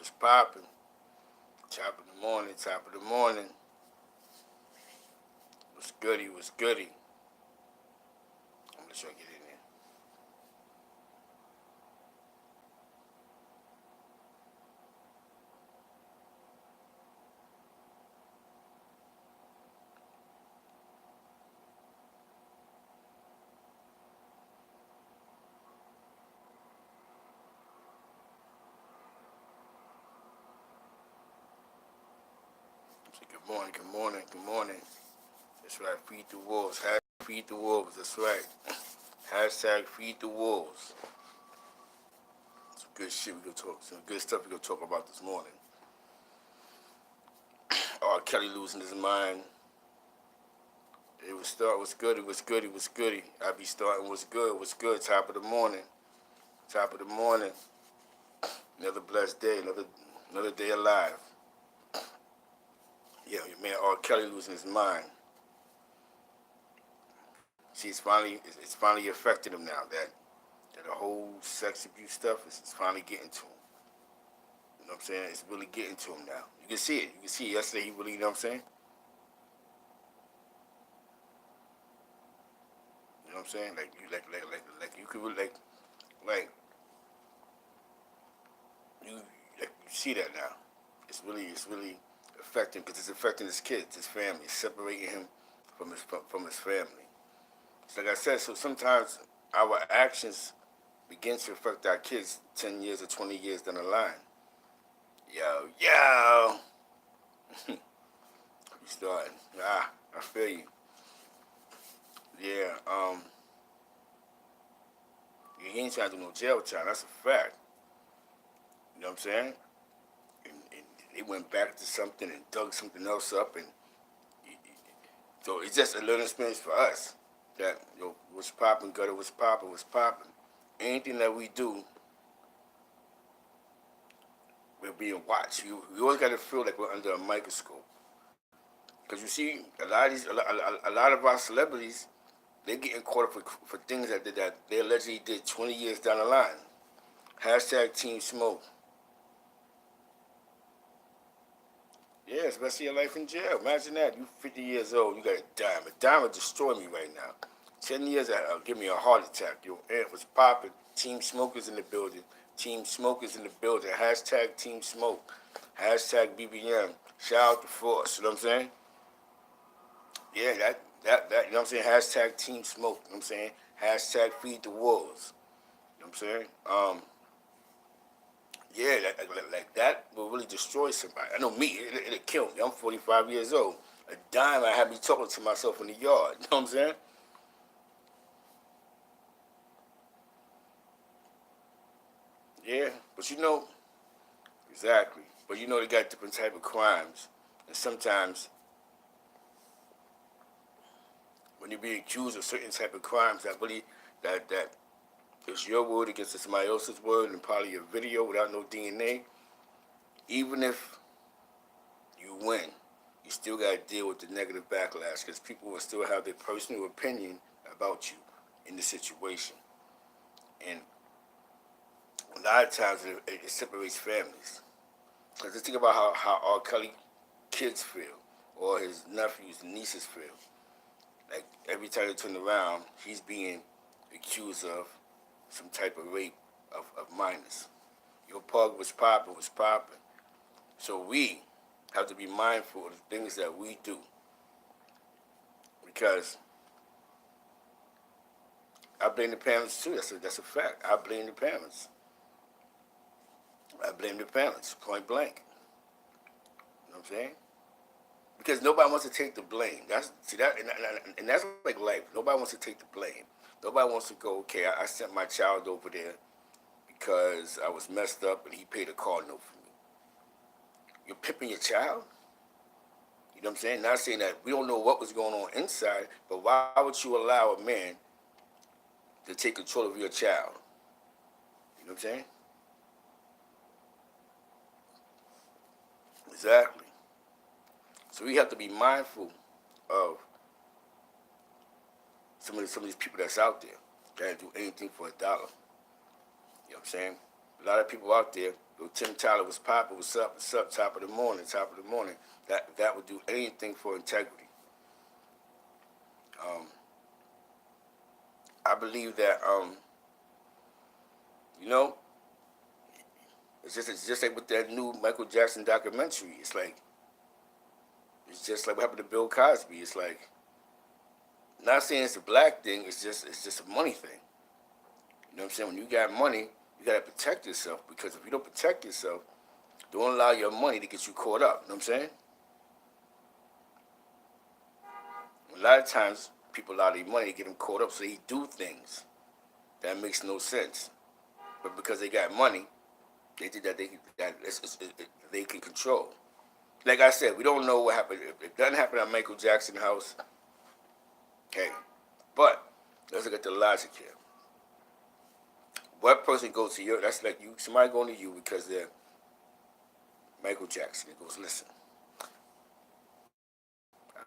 What's poppin'? Top of the morning, top of the morning. What's goody, what's goody? I'm gonna try to get in there. So good morning, good morning, good morning. That's right, feed the wolves. Hashtag feed the wolves, that's right. Hashtag feed the wolves. Some good shit we gonna talk, some good stuff we gonna talk about this morning. R. Kelly losing his mind. It was start, what's good, it was good, it was goody. I be starting what's good, top of the morning. Top of the morning. Another blessed day, another day alive. Yeah, your man R. Kelly losing his mind. See, it's finally affected him now. That the whole sex abuse stuff is finally getting to him. You know what I'm saying? It's really getting to him now. You can see it. You can see it. Yesterday he really, you know what I'm saying? You know what I'm saying? Like you could really like you you see that now. It's really affecting because it's affecting his kids, his family, it's separating him from his family. It's like I said. So sometimes our actions begin to affect our kids 10 years or 20 years down the line. Yo. You starting. I feel you. Yeah, he ain't trying to do no jail time. That's a fact. You know what I'm saying? And they went back to something and dug something else up, and so it's just a learning experience for us. That what's popping, gutter, what's popping, what's popping. Anything that we do, we're being watched. You always got to feel like we're under a microscope. Because you see, a lot of our celebrities, they're getting caught up for things that they allegedly did 20 years down the line. Hashtag Team Smoke. Yeah, especially your life in jail. Imagine that. You 50 years old, you got a dime. A dime would destroy me right now. 10 years, give me a heart attack. Your aunt was popping. Team Smokers in the building. Team Smokers in the building. Hashtag Team Smoke. Hashtag BBM. Shout out to Force. You know what I'm saying? Yeah, that, you know what I'm saying? Hashtag Team Smoke. You know what I'm saying? Hashtag Feed the Wolves. You know what I'm saying? Yeah, like that will really destroy somebody. I know me, it'll kill me. I'm 45 years old. A dime, I have me talking to myself in the yard. You know what I'm saying? Yeah, but exactly. But they got different type of crimes. And sometimes when you're being accused of certain type of crimes that it's your word against somebody else's word and probably a video without no DNA, even if you win, you still got to deal with the negative backlash because people will still have their personal opinion about you in the situation. And a lot of times it separates families. Because just think about how R. Kelly kids feel or his nephews and nieces feel. Like every time they turn around, he's being accused of some type of rape of minors. Your pug was popping, was popping. So we have to be mindful of the things that we do. Because I blame the parents too. That's a fact. I blame the parents. I blame the parents, point blank. You know what I'm saying? Because nobody wants to take the blame. And that's like life. Nobody wants to take the blame. Nobody wants to go, okay, I sent my child over there because I was messed up and he paid a car note for me. You're pimping your child? You know what I'm saying? Not saying that we don't know what was going on inside, but why would you allow a man to take control of your child? You know what I'm saying? Exactly. So we have to be mindful of some of these people that's out there that do anything for a dollar. You know what I'm saying? A lot of people out there, Tim Tyler was popping, what's up, top of the morning, That would do anything for integrity. I believe that, you know, it's just like with that new Michael Jackson documentary. It's just like what happened to Bill Cosby. It's like, not saying it's a black thing. It's just a money thing. You know what I'm saying? When you got money, you gotta protect yourself, because if you don't protect yourself, don't allow your money to get you caught up. You know what I'm saying? A lot of times, people allow their money to get them caught up, so they do things that makes no sense. But because they got money, they did they can control. Like I said, we don't know what happened. If it doesn't happen at Michael Jackson house, hey. But let's look at the logic here. What person goes to you? That's like you. Somebody going to you because they're Michael Jackson. He goes, listen.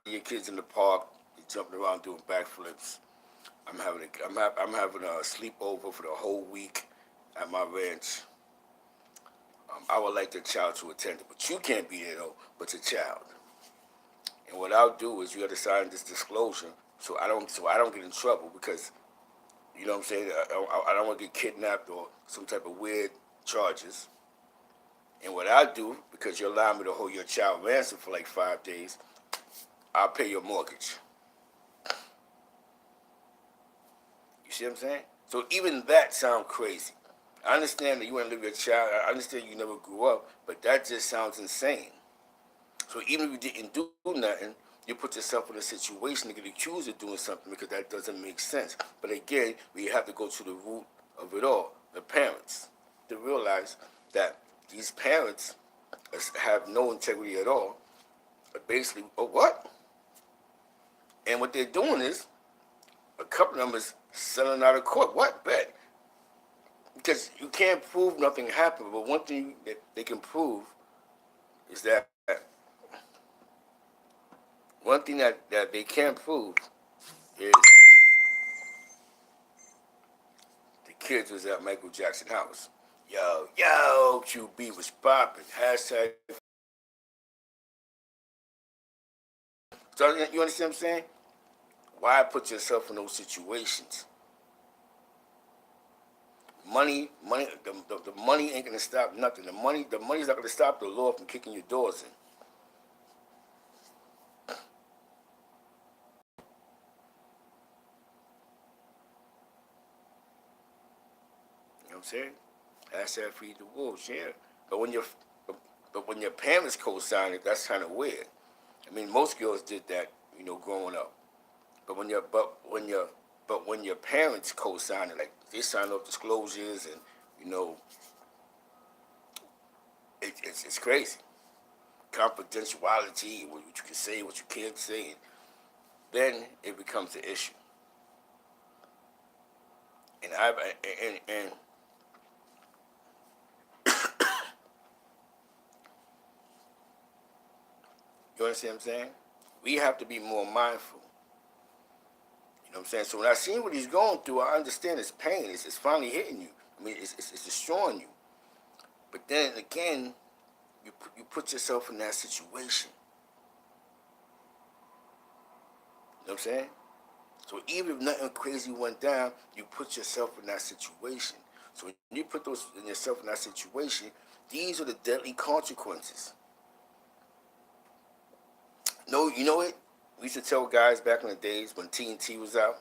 Your kids in the park, you're jumping around doing backflips. I'm having a sleepover for the whole week at my ranch. I would like the child to attend it, but you can't be there though. But the child. And what I'll do is you have to sign this disclosure, so I don't get in trouble, because you know what I'm saying. I don't want to get kidnapped or some type of weird charges. And what I'll do, because you allow me to hold your child ransom for like 5 days, I'll pay your mortgage. You see what I'm saying? So even that sounds crazy. I understand that you want to live your child. I understand you never grew up, but that just sounds insane. So even if you didn't do nothing, you put yourself in a situation to get accused of doing something, because that doesn't make sense. But again, we have to go to the root of it all, the parents, to realize that these parents have no integrity at all. Basically, what? And what they're doing is, a couple of them is selling out of court. What? Bet. Because you can't prove nothing happened, but one thing that they can prove is that they can't prove is the kids was at Michael Jackson house. Yo, QB was popping. Hashtag. So you understand what I'm saying? Why put yourself in those situations? The money ain't gonna stop nothing. The money's not gonna stop the law from kicking your doors in. You know what I'm saying? Hashtag Feedthewolves, yeah. But when your but when your parents co-sign it, that's kind of weird. I mean, most girls did that, growing up. But when your parents co-sign it, like they sign up disclosures, and you know, it's crazy. Confidentiality, what you can say, what you can't say, and then it becomes an issue. And you understand what I'm saying? We have to be more mindful. You know what I'm saying? So when I see what he's going through, I understand his pain. It's finally hitting you. I mean, it's destroying you. But then again, you put yourself in that situation. You know what I'm saying? So even if nothing crazy went down, you put yourself in that situation. So when you put yourself in that situation, these are the deadly consequences. No, you know what? We used to tell guys back in the days when TNT was out,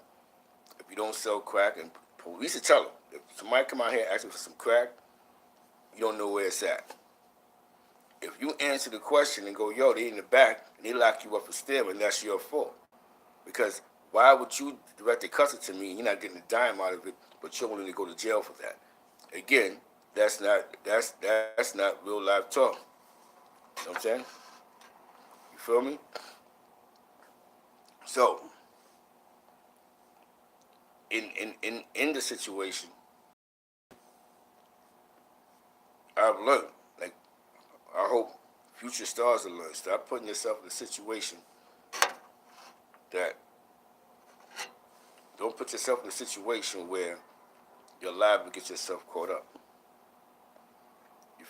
if you don't sell crack, and we used to tell them, if somebody come out here asking for some crack, you don't know where it's at. If you answer the question and go, yo, they in the back, and they lock you up for stealing, that's your fault. Because why would you direct the customer to me and you're not getting a dime out of it, but you're willing to go to jail for that? Again, that's not real life talk. You know what I'm saying? You feel me? So, in the situation, I've learned, like, I hope future stars will learn. Stop putting yourself in a situation that, don't put yourself in a situation where you're liable to get yourself caught up.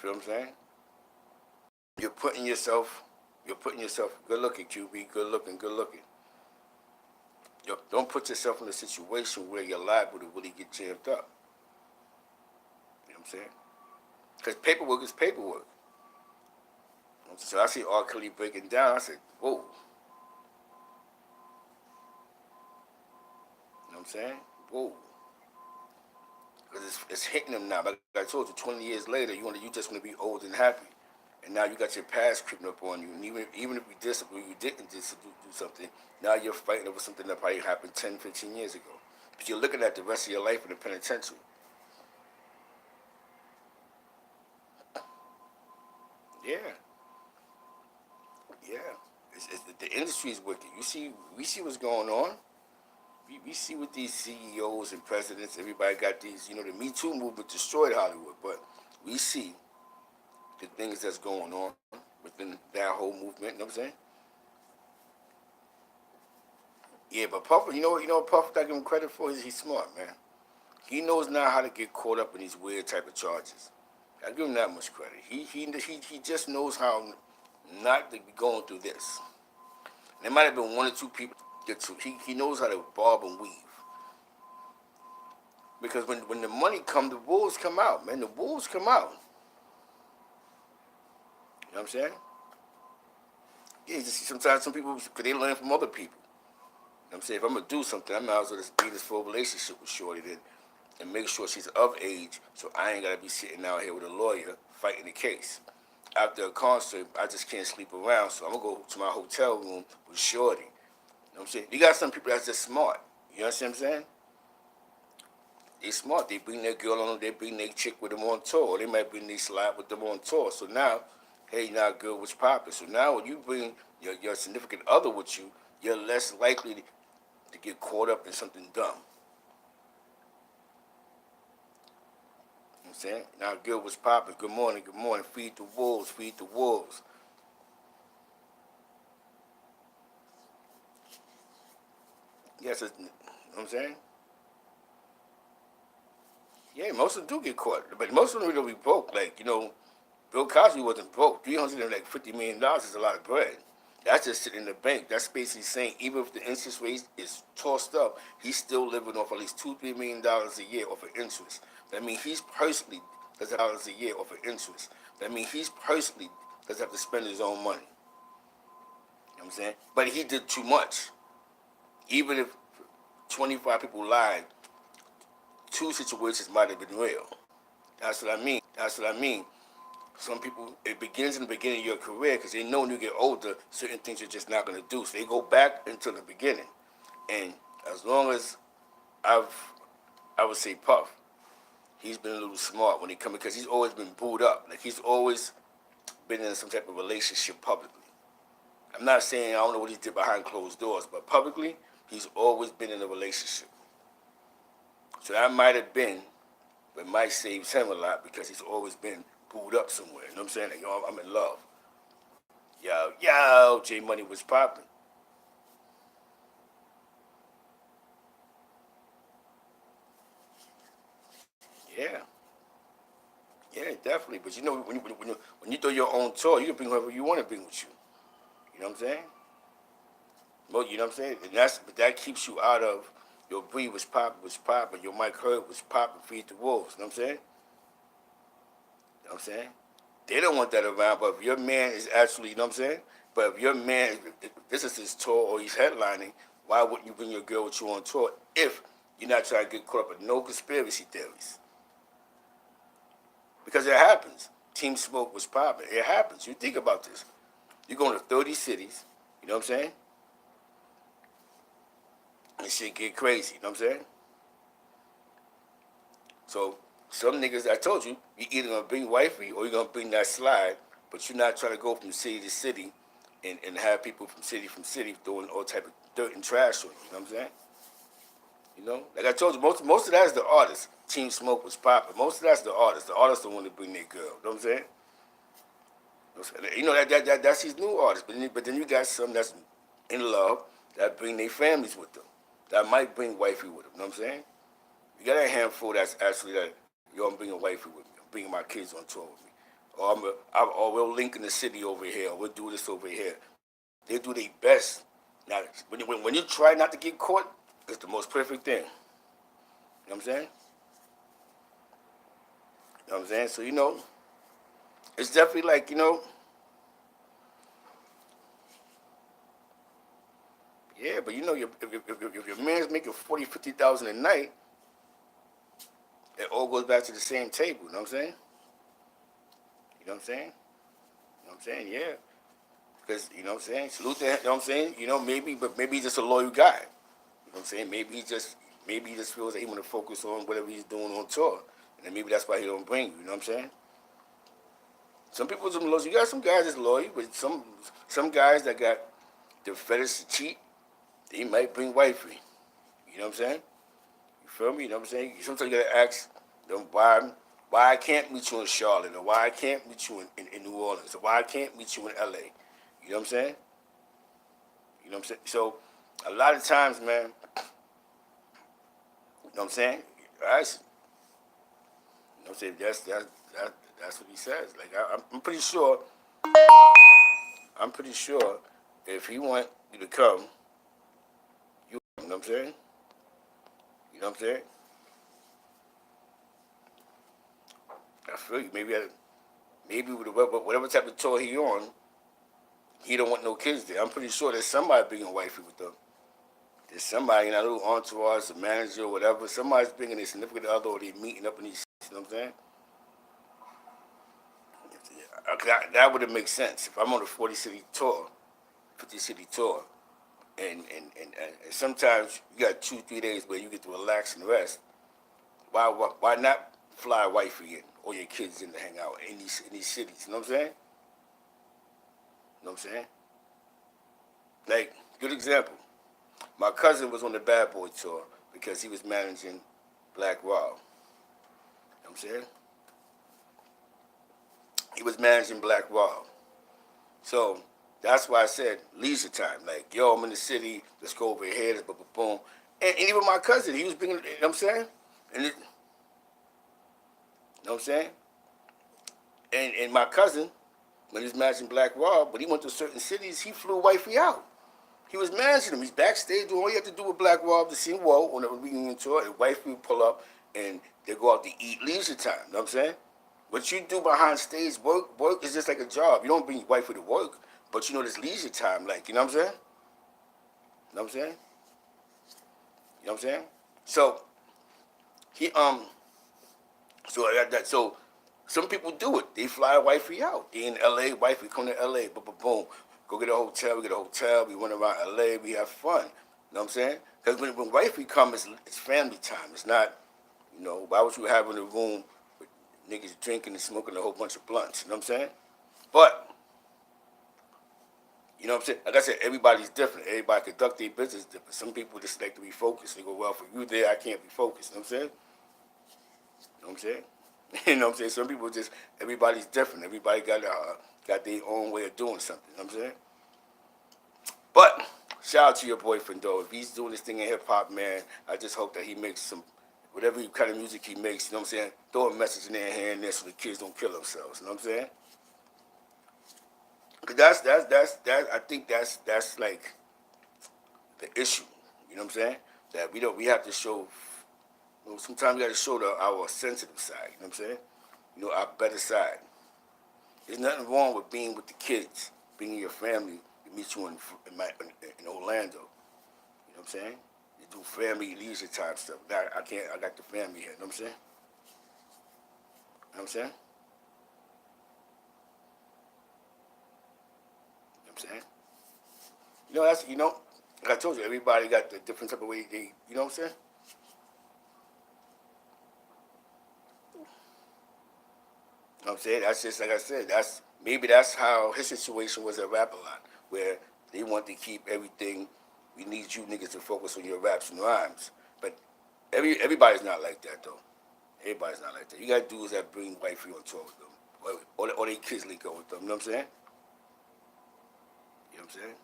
feel what I'm saying? You're putting yourself, good looking, QB, good looking. Don't put yourself in a situation where you're liable to really get jammed up. You know what I'm saying? Because paperwork is paperwork. So I see R. Kelly breaking down. I said, whoa. You know what I'm saying? Whoa. Because it's hitting them now. Like I told you, 20 years later, you just want to be old and happy. And now you got your past creeping up on you. And even if you didn't do something, now you're fighting over something that probably happened 10, 15 years ago. But you're looking at the rest of your life in the penitentiary. Yeah. Yeah. The industry is wicked. We see what's going on. We see what these CEOs and presidents, everybody got these, the Me Too movement destroyed Hollywood, but we see the things that's going on within that whole movement, you know what I'm saying? Yeah, but Puff, what Puff I give him credit for is he's smart, man. He knows now how to get caught up in these weird type of charges. I give him that much credit. He just knows how not to be going through this. There might have been one or two people get to. He knows how to bob and weave. Because when the money come, the wolves come out, man. The wolves come out. You know what I'm saying? Yeah, just sometimes some people, because they learn from other people. You know what I'm saying? If I'm going to do something, I might as well just be this full relationship with Shorty then and make sure she's of age so I ain't got to be sitting out here with a lawyer fighting the case. After a concert, I just can't sleep around, so I'm going to go to my hotel room with Shorty. You know what I'm saying? You got some people that's just smart. You understand what I'm saying? They smart. They bring their girl on, they bring their chick with them on tour. Or they might bring their slide with them on tour. So now, hey, now girl, what's poppin'? So now when you bring your significant other with you, you're less likely to get caught up in something dumb. You know what I'm saying? Now girl, what's poppin'? Good morning. Feed the wolves. Yes, you know what I'm saying? Yeah, most of them do get caught. But most of them will be broke. Like, Bill Cosby wasn't broke. $350 million is a lot of bread. That's just sitting in the bank. That's basically saying even if the interest rate is tossed up, he's still living off at least $2-3 million a year off of interest. That means he's personally doesn't have dollars a year off of interest. That means he's personally doesn't have to spend his own money. You know what I'm saying? But he did too much. Even if 25 people lied, 2 situations might have been real. That's what I mean. Some people, it begins in the beginning of your career because they know when you get older, certain things you're just not going to do. So they go back into the beginning. And as long as I would say Puff, he's been a little smart when he comes because he's always been booed up. Like he's always been in some type of relationship publicly. I'm not saying I don't know what he did behind closed doors, but publicly, he's always been in a relationship. So that might have been what might save him a lot because he's always been booed up somewhere. You know what I'm saying? Like, I'm in love. Yo, J Money was popping. Yeah. Yeah, definitely. But when you throw your own tour, you can bring whoever you want to bring with you. You know what I'm saying? Well, you know what I'm saying? But that keeps you out of your Bree was popping, your Mike Hurd was popping, Feed the Wolves. You know what I'm saying? You know what I'm saying? They don't want that around, but if your man is actually, you know what I'm saying? But if your man, if this is his tour or he's headlining, why wouldn't you bring your girl with you on tour if you're not trying to get caught up in no conspiracy theories? Because it happens. Team Smoke was popping. It happens. You think about this. You're going to 30 cities, you know what I'm saying? And shit get crazy, you know what I'm saying? So some niggas, I told you, you either gonna bring wifey or you're gonna bring that slide, but you're not trying to go from city to city and have people from city throwing all type of dirt and trash on you. You know what I'm saying? Like I told you, most of that is the artist. Team Smoke was popping. Most of that's the artist. The artist don't want to bring their girl. You know what I'm saying? That's his new artist. But then you got some that's in love that bring their families with them. That might bring wifey with them. You know what I'm saying? You got a handful that's actually that, yo, I'm bringing wifey with me. I'm bringing my kids on tour with me. or we'll link in the city over here, or we'll do this over here. They do their best. Now, when you try not to get caught, it's the most perfect thing. You know what I'm saying? You know what I'm saying? So, it's definitely like, yeah, but if your man's making 40, 50,000 a night, it all goes back to the same table. You know what I'm saying? You know what I'm saying? You know what I'm saying? Yeah. Because, you know what I'm saying? Salute that, you know what I'm saying? Maybe he's just a loyal guy. You know what I'm saying? Maybe he just feels that he want to focus on whatever he's doing on tour. And then maybe that's why he don't bring you know what I'm saying? Some people are loyal. You got some guys that's loyal, but some guys that got the fetish to cheat, they might bring wifey. You know what I'm saying? You feel me? You know what I'm saying? Sometimes you gotta ask them why I can't meet you in Charlotte, or why I can't meet you in New Orleans, or why I can't meet you in LA. You know what I'm saying? You know what I'm saying? So a lot of times, man, you know what I'm saying? You know what I'm saying? That's what he says. Like I'm pretty sure if he want you to come, you know what I'm saying? You know what I'm saying? I feel you. Maybe with whatever type of tour he on, he don't want no kids there. I'm pretty sure there's somebody bringing wifey with them. There's somebody in a little entourage, a manager or whatever. Somebody's bringing a significant other, or they meeting up in these. You know what I'm saying? That would have made sense if I'm on a 40-city tour, 50-city tour, and sometimes you got 2-3 days where you get to relax and rest. Why not fly wifey in or your kids in to hang out in these cities? You know what I'm saying? You know what I'm saying? Like, good example. My cousin was on the Bad Boy tour because he was managing Black Rob. You know what I'm saying? He was managing Black Rob. So that's why I said leisure time. Like, yo, I'm in the city. Let's go over here. Let's boom. And even my cousin, he was bringing. You know what I'm saying? You know what I'm saying? And my cousin, when he was managing Black Rob, when he went to certain cities, he flew wifey out. He was managing them. He's backstage doing all you have to do with Black Rob to see Whoa on a reunion tour. And wifey would pull up and they go out to eat leisure time. You know what I'm saying? What you do behind stage, work is just like a job. You don't bring your wife to work, but this leisure time, like, you know what I'm saying? You know what I'm saying? You know what I'm saying? So he so some people do it. They fly a wifey out. They in LA, wifey come to LA, boom. Go get a hotel, we run around LA, we have fun. You know what I'm saying? Because when wifey comes, it's family time. It's not, why would you have in a room with niggas drinking and smoking a whole bunch of blunts? You know what I'm saying? But, you know what I'm saying? Like I said, everybody's different. Everybody conduct their business different. Some people just like to be focused. They go, well, for you there, I can't be focused. You know what I'm saying? You know what I'm saying? You know what I'm saying? Some people everybody's different. Everybody got their own way of doing something. You know what I'm saying? But, shout out to your boyfriend, though. If he's doing this thing in hip-hop, man, I just hope that he makes whatever kind of music he makes, you know what I'm saying? Throw a message in there and here and there so the kids don't kill themselves. You know what I'm saying? Because I think that's like the issue. You know what I'm saying? That we have to show, sometimes we got to show our sensitive side. You know what I'm saying? Our better side. There's nothing wrong with being with the kids, being in your family. We meet you in Orlando. You know what I'm saying? You do family leisure time stuff. I got the family here. You know what I'm saying? You know what I'm saying? You know what I'm saying? Like I told you, everybody got the different type of way you know what I'm saying? You know what I'm saying? That's just like I said. Maybe that's how his situation was at Rap-A-Lot, where they want to keep everything. We need you niggas to focus on your raps and rhymes. But everybody's not like that, though. Everybody's not like that. You got dudes that bring wifey on tour with them, or they kids link up with them. You know what I'm saying? You know what I'm saying?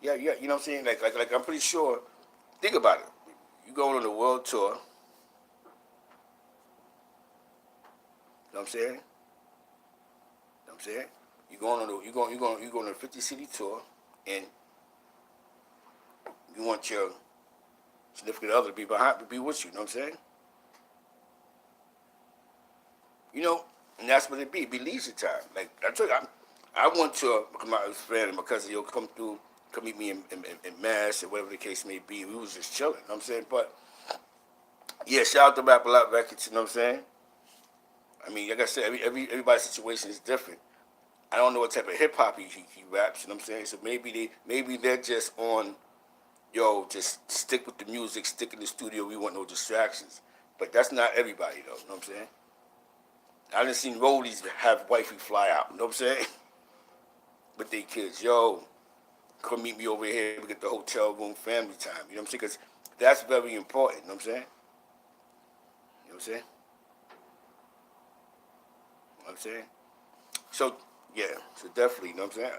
Yeah. You know what I'm saying? Like I'm pretty sure. Think about it. You going on a world tour. You know what I'm saying? I'm saying? You're going on a 50 city tour, and you want your significant other to be behind, to be with you. You know what I'm saying? You know, and that's what it be. It be leisure time. Like I told you, I went to my friend and my cousin. Come through, come meet me in Mass or whatever the case may be. We was just chilling. You know what I'm saying? But yeah, shout out to Rap A Lot Records. You know what I'm saying? I mean, like I said, everybody's situation is different. I don't know what type of hip hop he raps. You know what I'm saying? So maybe they're just on, yo, just stick with the music, stick in the studio. We want no distractions. But that's not everybody though. You know what I'm saying? I done seen rollies have wifey fly out. You know what I'm saying? With their kids, yo, come meet me over here. We get the hotel room family time. You know what I'm saying? Because that's very important. You know what I'm saying? You know what I'm saying? You know what I'm saying? So yeah, so definitely. You know what I'm saying?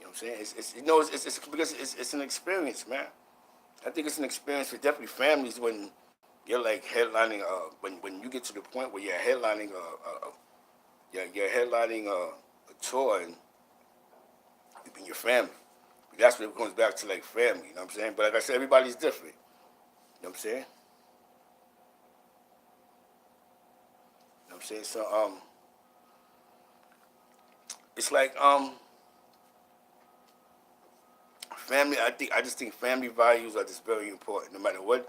You know what I'm saying? It's because it's an experience, man. I think it's an experience for definitely families when you're like headlining. When you get to the point where you're headlining you're headlining a tour and you bring your family. That's what it comes back to, like family. You know what I'm saying? But like I said, everybody's different. You know what I'm saying? You know what I'm saying? So it's like family. I just think family values are just very important. No matter what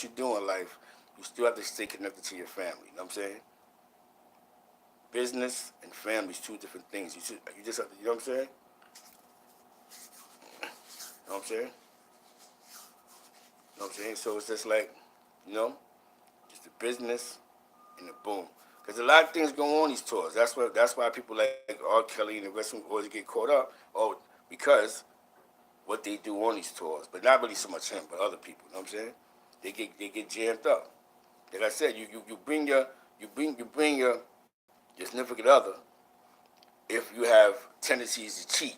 you do in life, you still have to stay connected to your family. You know what I'm saying? Business and family is two different things. You just have to, you know what I'm saying? You know what I'm saying? You know what I'm saying? So it's just like, you know, just the business and the boom. Because a lot of things go on these tours. That's why people like R. Kelly and the rest of them always get caught up. Or because what they do on these tours. But not really so much him, but other people. You know what I'm saying? They get jammed up. Like I said, you bring your significant other if you have tendencies to cheat.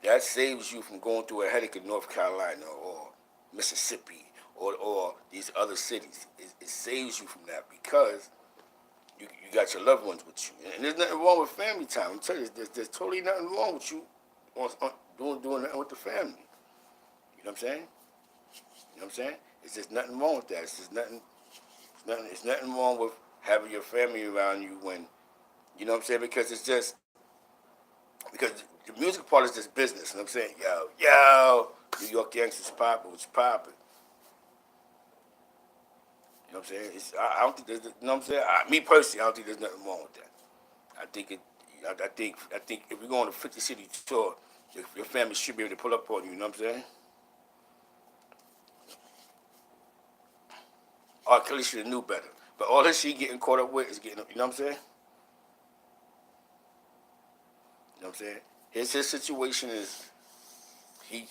That saves you from going through a headache in North Carolina or Mississippi or these other cities. It saves you from that because you got your loved ones with you. And there's nothing wrong with family time. I'm telling you, there's totally nothing wrong with you doing nothing with the family. You know what I'm saying? You know what I'm saying? It's just nothing wrong with that. It's nothing wrong with having your family around you when, you know what I'm saying? Because the music part is just business. You know what I'm saying? Yo, New York gangsters popping, what's popping. You know what I'm saying? I don't think there's, you know what I'm saying? Me personally, I don't think there's nothing wrong with that. I think if we go on a 50 city tour, your family should be able to pull up on you. You know what I'm saying? R. Kelly should have knew better. But all that shit getting caught up with is getting, you know what I'm saying? You know what I'm saying? His situation is he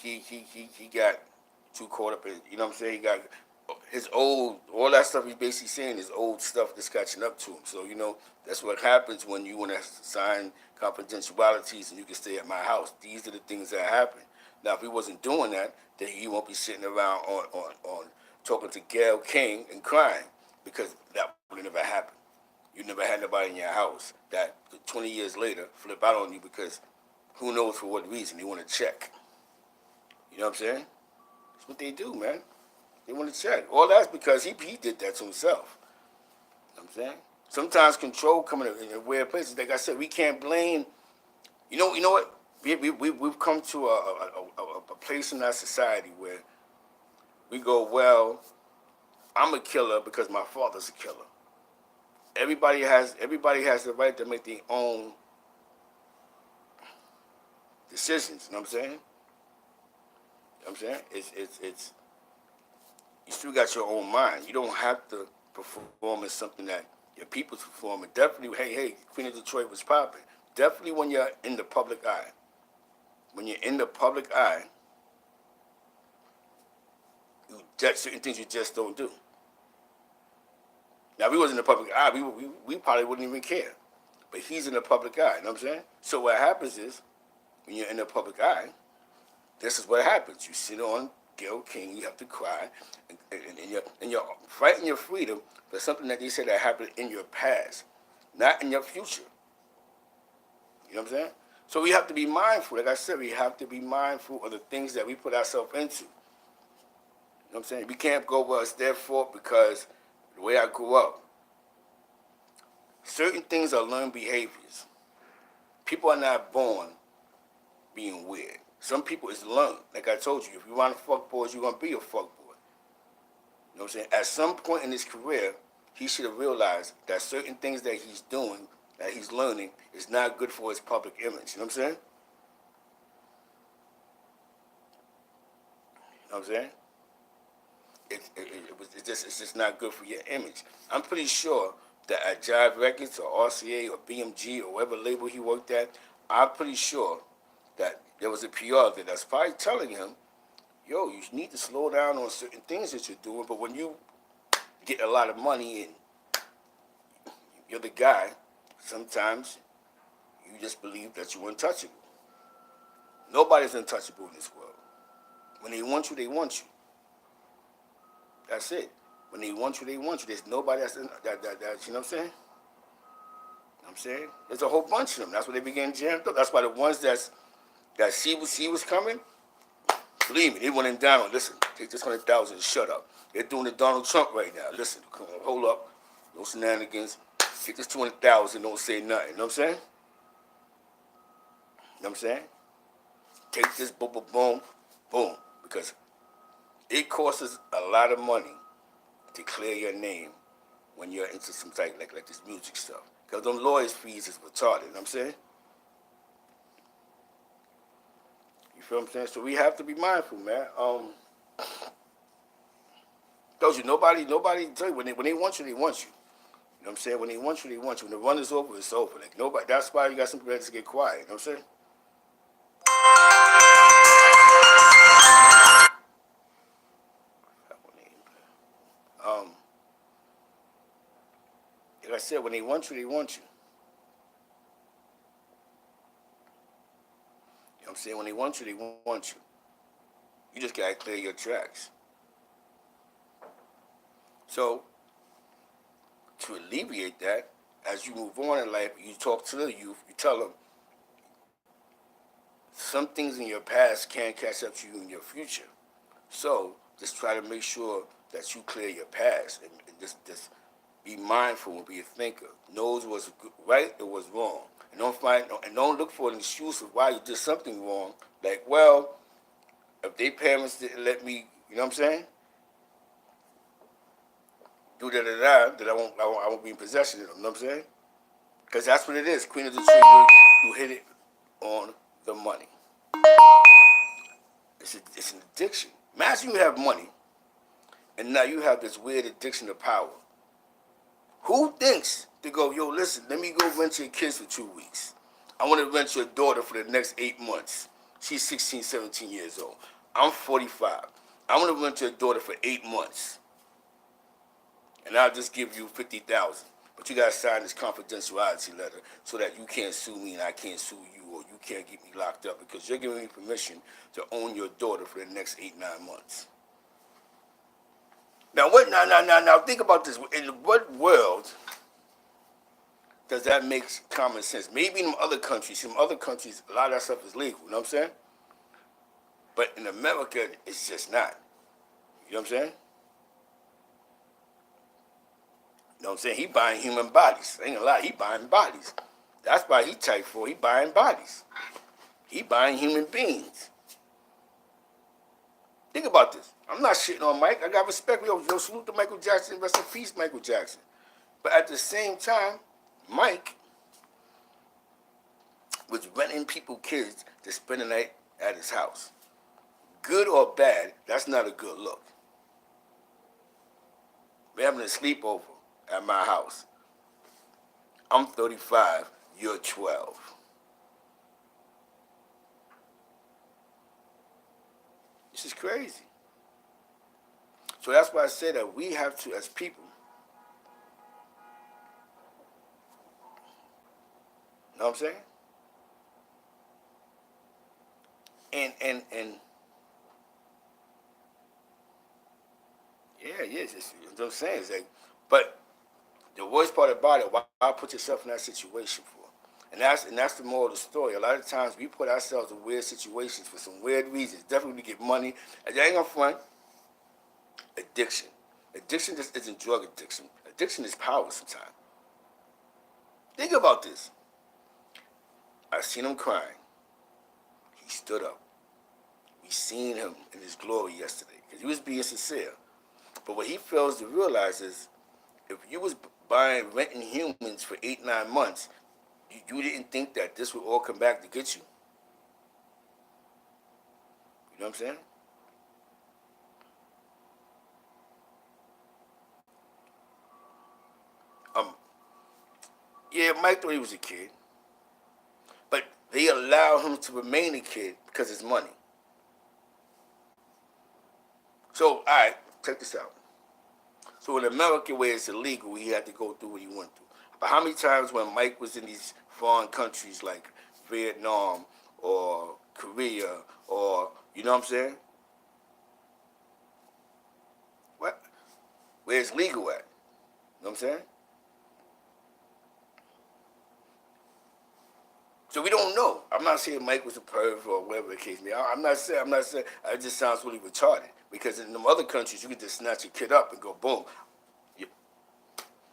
got too caught up in, you know what I'm saying? He got his old, all that stuff he's basically saying is old stuff that's catching up to him. So, you know, that's what happens when you want to sign confidentialities and you can stay at my house. These are the things that happen. Now, if he wasn't doing that, then he won't be sitting around on talking to Gayle King and crying because that would have never happened. You never had nobody in your house that 20 years later flip out on you because who knows for what reason. They want to check. You know what I'm saying? That's what they do, man. They want to check. All that's because he did that to himself. You know what I'm saying? Sometimes control coming in weird places. Like I said, we can't blame. You know what? We've come to a place in our society where we go, well, I'm a killer because my father's a killer. Everybody has the right to make their own decisions. You know what I'm saying? You know what I'm saying? It's you still got your own mind. You don't have to perform as something that your people's performing. Definitely, hey, Queen of Detroit was popping. Definitely when you're in the public eye. When you're in the public eye, certain things you just don't do. Now, if we was in the public eye, we probably wouldn't even care. But he's in the public eye, you know what I'm saying? So what happens is, when you're in the public eye, this is what happens. You sit on Gayle King, you have to cry, and you're fighting your freedom, for something that they said that happened in your past, not in your future. You know what I'm saying? So we have to be mindful. Like I said, we have to be mindful of the things that we put ourselves into. You know what I'm saying? We can't go, well, it's their fault because the way I grew up. Certain things are learned behaviors. People are not born being weird. Some people is learned. Like I told you, if you want to fuck boys, you're going to be a fuck boy. You know what I'm saying? At some point in his career, he should have realized that certain things that he's doing, that he's learning, is not good for his public image. You know what I'm saying? You know what I'm saying? It's just not good for your image. I'm pretty sure that at Jive Records or RCA or BMG or whatever label he worked at, I'm pretty sure that there was a PR there that's probably telling him, yo, you need to slow down on certain things that you're doing, but when you get a lot of money and you're the guy, sometimes you just believe that you're untouchable. Nobody's untouchable in this world. When they want you, they want you. That's it. When they want you, they want you. There's nobody that's you know what I'm saying? You know what I'm saying? There's a whole bunch of them. That's why they began jammed up. That's why the ones that see was coming, believe me, they went in down. Listen, take this 100,000 and shut up. They're doing the Donald Trump right now. Listen, come on, hold up. No shenanigans. Take this 200,000, don't say nothing. You know what I'm saying? You know what I'm saying? Take this, boom, boom, boom, boom. Because it costs us a lot of money to clear your name when you're into some type like this music stuff. Because them lawyers' fees is retarded, you know what I'm saying? You feel what I'm saying? So we have to be mindful, man. Told you, nobody tell you, when they want you, they want you. You know what I'm saying? When they want you, they want you. When the run is over, it's over. Like nobody. That's why you got some people that just get quiet. You know what I'm saying? Like I said, when they want you, they want you. You know what I'm saying? When they want you, they want you. You just gotta clear your tracks. So, to alleviate that, as you move on in life, you talk to the youth, you tell them, some things in your past can't catch up to you in your future. So, just try to make sure that you clear your past and just be mindful and be a thinker. Knows what's right and what's wrong. And don't look for an excuse of why you did something wrong. Like, well, if their parents didn't let me, you know what I'm saying? Do that I won't be in possession of them, you know what I'm saying? Because that's what it is. Queen of the Tree, you hit it on the money. It's an addiction. Imagine you have money, and now you have this weird addiction to power. Who thinks to go, yo, listen, let me go rent your kids for 2 weeks. I want to rent your daughter for the next 8 months. She's 16, 17 years old. I'm 45. I want to rent your daughter for 8 months. And I'll just give you 50,000. But you got to sign this confidentiality letter so that you can't sue me and I can't sue you, or you can't get me locked up because you're giving me permission to own your daughter for the next 8, 9 months. Now, now, think about this. In what world does that make common sense? Maybe in other countries, a lot of that stuff is legal, you know what I'm saying? But in America, it's just not. You know what I'm saying? You know what I'm saying? He buying human bodies. Ain't a lie, he buying bodies. That's why he type 4. He buying bodies. He buying human beings. Think about this. I'm not shitting on Mike. I got respect. Yo, salute to Michael Jackson. Rest in peace, Michael Jackson. But at the same time, Mike was renting people kids to spend the night at his house. Good or bad, that's not a good look. We're having a sleepover at my house. I'm 35, you're 12. This is crazy. So that's why I say that we have to, as people, you know what I'm saying? And yeah, yes, you know what I'm saying? It's like, but The worst part about it, why put yourself in that situation for? And that's the moral of the story. A lot of times we put ourselves in weird situations for some weird reasons. Definitely to get money. And I ain't gonna front. Addiction. Addiction just isn't drug addiction. Addiction is power sometimes. Think about this. I seen him crying. He stood up. We seen him in his glory yesterday because he was being sincere. But what he fails to realize is, if you was renting humans for 8-9 months, you didn't think that this would all come back to get you. You know what I'm saying? Yeah, Mike thought he was a kid, but they allow him to remain a kid because it's money. So, all right, check this out. So in America, where it's illegal, he had to go through what he went through. But how many times when Mike was in these foreign countries like Vietnam or Korea or, you know what I'm saying? What? Where it's legal at. You know what I'm saying? So we don't know. I'm not saying Mike was a perv or whatever the case may be. I'm not saying. It just sounds really retarded. Because in them other countries, you can just snatch a kid up and go boom.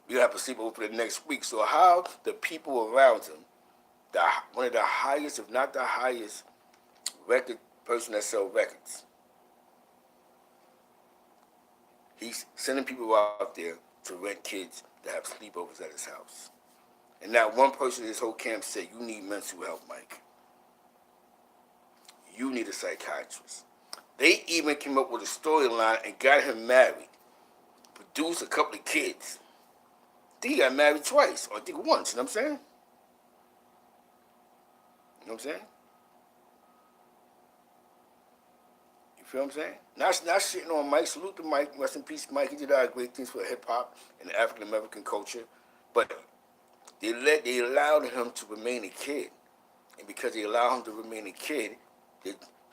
You have to sleep over for the next week. So how the people around him, one of the highest, if not the highest, record person that sells records, he's sending people out there to rent kids to have sleepovers at his house. And not one person in his whole camp said, you need mental health, Mike. You need a psychiatrist. They even came up with a storyline and got him married. Produced a couple of kids. I think he got married twice, or I think once, you know what I'm saying? You know what I'm saying? You feel what I'm saying? Not shitting on Mike. Salute to Mike. Rest in peace, Mike. He did a lot of great things for hip-hop and the African-American culture. But they allowed him to remain a kid. And because they allowed him to remain a kid,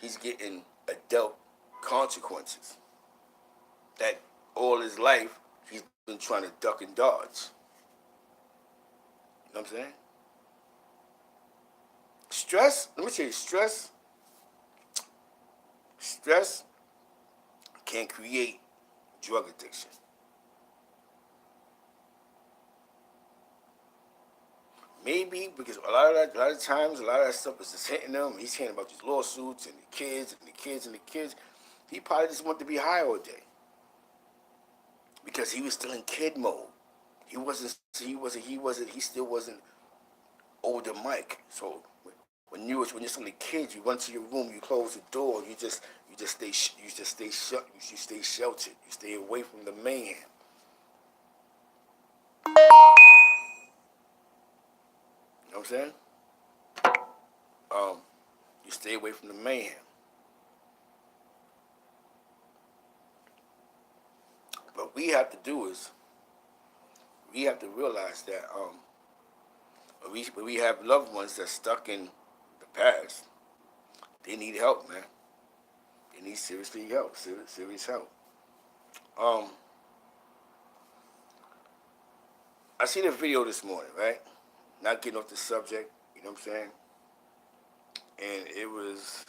he's getting adult consequences that all his life he's been trying to duck and dodge. You know what I'm saying? Stress, let me tell you, stress can create drug addiction. Maybe because a lot of times, a lot of that stuff is just hitting him. He's hearing about these lawsuits and the kids and the kids and the kids. He probably just wanted to be high all day because he was still in kid mode. He still wasn't older Mike. So when you're still a kid, you run to your room, you close the door, you just stay shut, you stay sheltered, you stay away from the mayhem. You know what I'm saying? You stay away from the mayhem. What we have to do is we have to realize that when we have loved ones that's stuck in the past, they need help, man. They need serious help. I seen a video this morning, right? Not getting off the subject, you know what I'm saying? And it was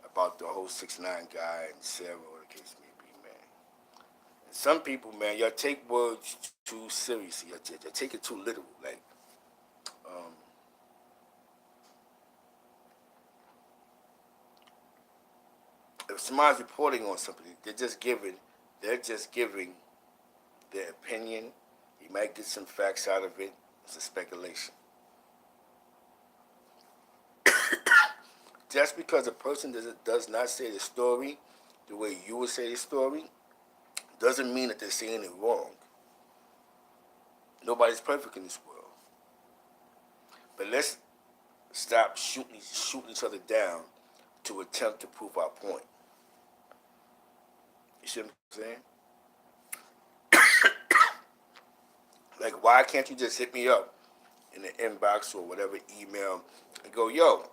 about the whole 6ix9ine guy and Sarah, or the case may be, man. And some people, man, y'all take words too seriously. Y'all take it too literal. Like, if somebody's reporting on something, they're just giving their opinion. You might get some facts out of it. It's a speculation. Just because a person does not say the story the way you would say the story, doesn't mean that they're saying it wrong. Nobody's perfect in this world. But let's stop shooting each other down to attempt to prove our point. You see what I'm saying? Like, why can't you just hit me up in the inbox or whatever email and go, yo,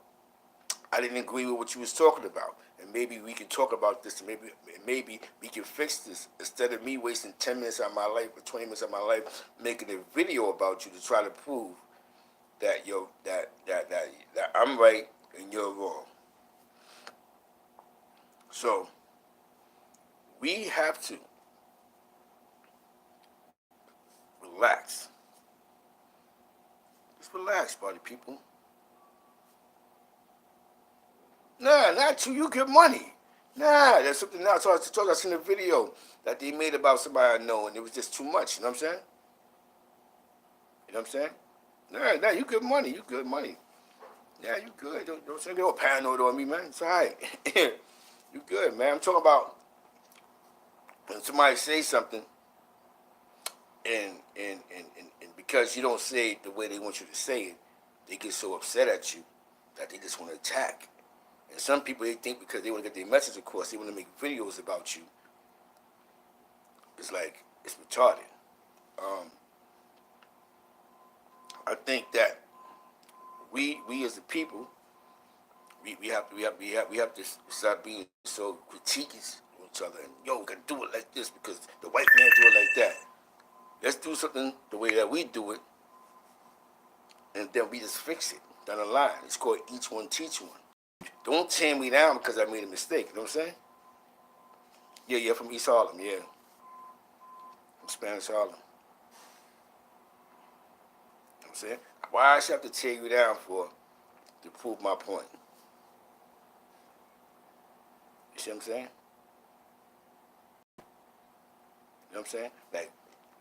I didn't agree with what you was talking about. and maybe we can talk about this, and maybe we can fix this instead of me wasting 10 minutes of my life or 20 minutes of my life making a video about you to try to prove that that I'm right and you're wrong. So we have to relax. Just relax, party people. Nah, not you. You get money. Nah, there's something else. I seen a video that they made about somebody I know, and it was just too much. You know what I'm saying? You know what I'm saying? Nah, you good money. You good money. Yeah, you good. Don't say you're paranoid on me, man. It's all right. You good, man. I'm talking about when somebody says something, and because you don't say it the way they want you to say it, they get so upset at you that they just want to attack. And some people, they think because they want to get their message across, they want to make videos about you. It's like, it's retarded. I think that we as the people, we have to stop being so critiquing of each other. And yo, we gotta do it like this because the white man do it like that. Let's do something the way that we do it, and then we just fix it down the line. It's called each one teach one. Don't tear me down because I made a mistake. You know what I'm saying? Yeah, from East Harlem. Yeah, from Spanish Harlem. You know what I'm saying? Why should I have to tear you down to prove my point? You see what I'm saying? You know what I'm saying? Like,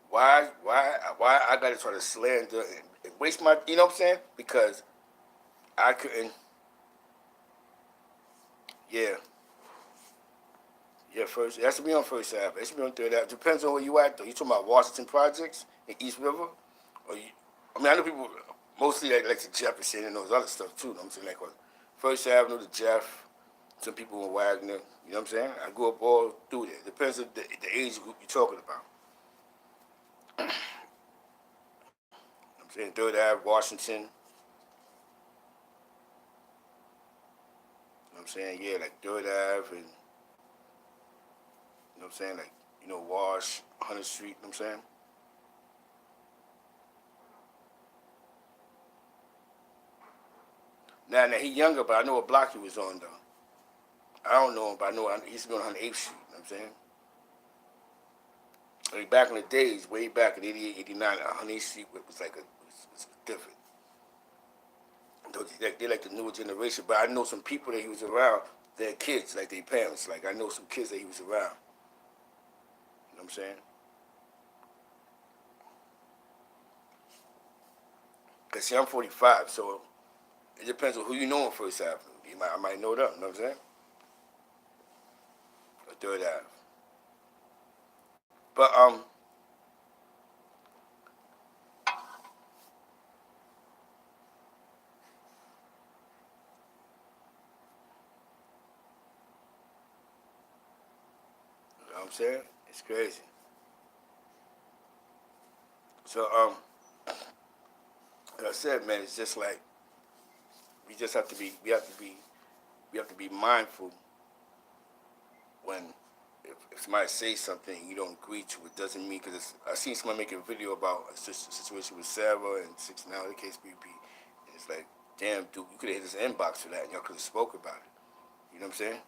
why I gotta try to slander and waste my, you know what I'm saying? Because I couldn't. Yeah, first it has to be on First Ave. It has to be on Third Ave. Depends on where you at though. You talking about Washington Projects in East River, or you? I mean, I know people mostly like the Jefferson and those other stuff too. You know what I'm saying, like on First Avenue, the Jeff. Some people in Wagner. You know what I'm saying? I grew up all through there. Depends on the age group you're talking about. You know what I'm saying? Third Ave, Washington. You know what I'm saying? Yeah, like Third Ave and, you know what I'm saying? Like, Wash, 100th Street, you know what I'm saying? Now he younger, but I know what block he was on, though. I don't know him, but I know he used to be on 108th Street, you know what I'm saying? Like back in the days, way back in 88, 89, 108th Street was like it was different. They like the newer generation, but I know some people that he was around, their kids, like their parents. Like I know some kids that he was around. You know what I'm saying? Because see, I'm 45, so it depends on who you know on First Avenue. I might know them, you know what I'm saying? Or Third Ave. But, you know what I'm saying? It's crazy. So, like I said, man, it's just like, we just have to be, we have to be mindful when if somebody says something and you don't agree to it, doesn't mean, because I seen somebody make a video about a situation with Sarah and 6 now the case may be, and it's like, damn, dude, you could have hit his inbox for that and y'all could have spoke about it. You know what I'm saying?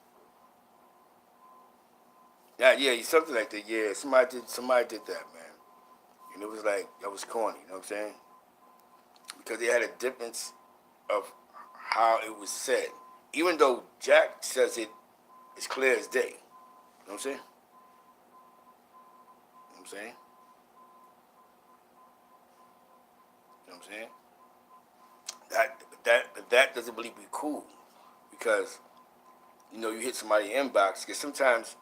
Yeah, something like that. Yeah, somebody did that, man, and it was like that was corny. You know what I'm saying? Because they had a difference of how it was said, even though Jack says it as clear as day. You know what I'm saying? You know what I'm saying? You know what I'm saying? That doesn't really be cool because you hit somebody inbox because sometimes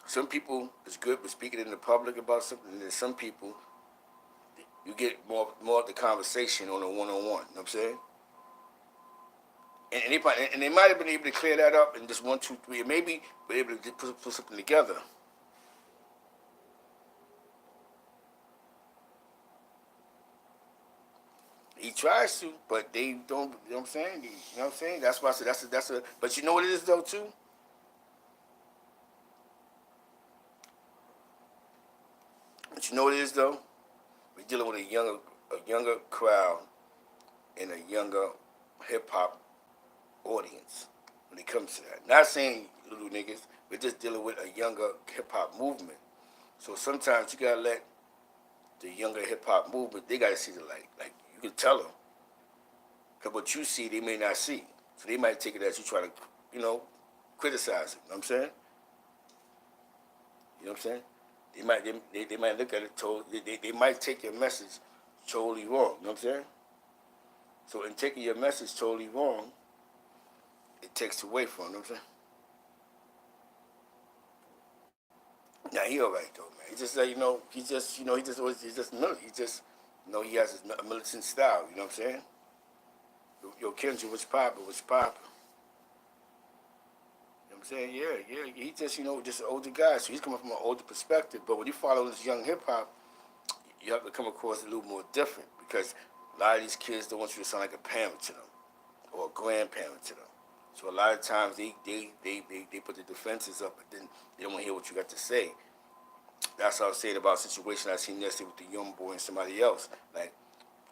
some people is good with speaking in the public about something, and then some people you get more of the conversation on a one-on-one. You know what I'm saying? And they might have been able to clear that up in just 1, 2, 3, and maybe be able to put something together. He tries to, but they don't. You know what I'm saying? You know what I'm saying? That's why I said that's a. But you know what it is though too. But you know what it is though. We're dealing with a younger crowd and a younger hip hop audience when it comes to that. Not saying little niggas. We're just dealing with a younger hip hop movement. So sometimes you gotta let the younger hip hop movement. They gotta see the light. Like you can tell them, cause what you see, they may not see. So they might take it as you trying to, criticize it. You know what I'm saying? You know what I'm saying? They might look at it they might take your message totally wrong. You know what I'm saying? So in taking your message totally wrong, it takes away from. You know what I'm saying? Now he all right though, man. He just he has his militant style. You know what I'm saying? Yo, Kendrick, what's poppin'? What's poppin'? You know what I'm saying? Yeah. He just an older guy, so he's coming from an older perspective. But when you follow this young hip hop, you have to come across a little more different because a lot of these kids don't want you to sound like a parent to them or a grandparent to them. So a lot of times they put the defenses up, but then they don't want to hear what you got to say. That's what I was saying about a situation I seen yesterday with the young boy and somebody else. Like